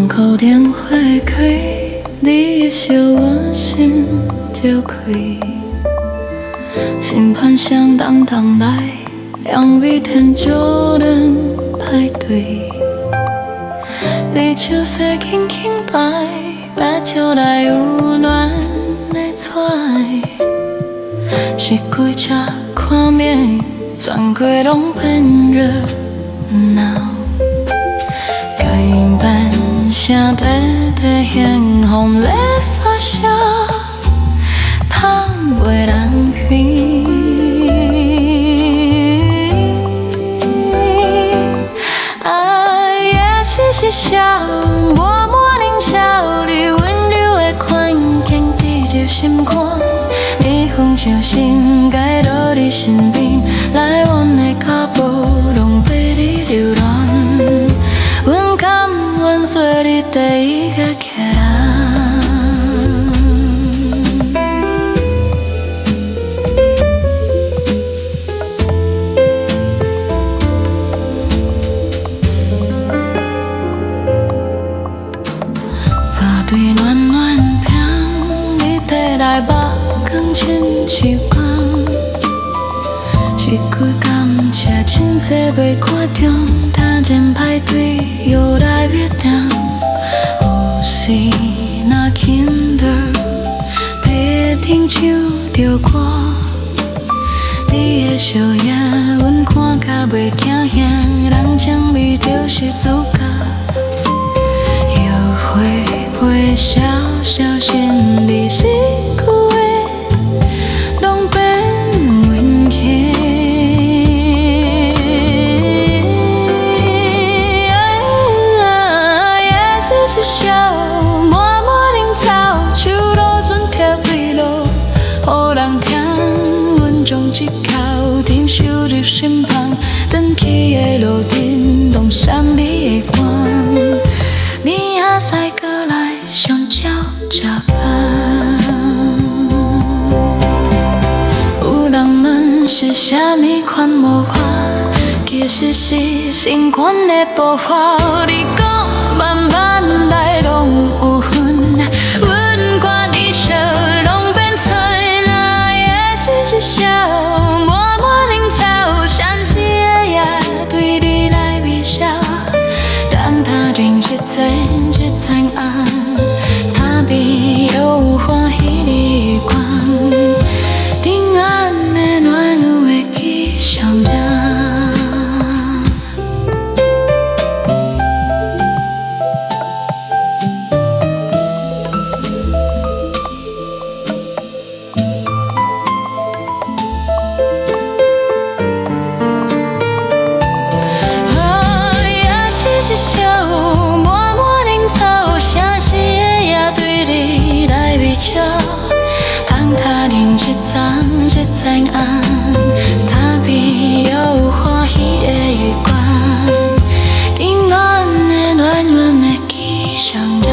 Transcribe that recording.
门口电话开，你的笑我心就开。审判响当当来，两位天就能排队。你手势轻轻摆，白笑来有暖的菜。是几只看面，全街拢变热闹。改变声短短现风咧发烧，怕袂人闻。爱也是笑，默默凝笑，你温柔的款境滴入心肝。你风像心解落你身边，来往的脚步拢被你流浪。阮甘愿做你第一个客人。早对暖暖香，你带来目光亲像光。是几感谢青色袂看中，他前排队又来约定。有时若轻着，陪顶唱着歌，你的笑容，阮看甲袂惊吓，人情味就是主角。约会陪小小心里是句话，拢变温馨。是笑，默默凝草，手路船贴对路，予人听。阮将一口甜收入心房，转去的路灯拢闪你的光。明仔载过来相照吃饭。有人问是啥物款无法，其实是心肝的步伐。你讲慢慢来拢有份，阮看你笑拢变做那也是笑，默默凝草，相思的夜对你来微笑。等他顶一层暗，他比有欢喜的光，顶暗的暖有会记上着。是笑，默默凝草，城市的夜对你来微笑。当他顶一层暗，他比有欢喜的月光，顶暗的暖暖的记上着。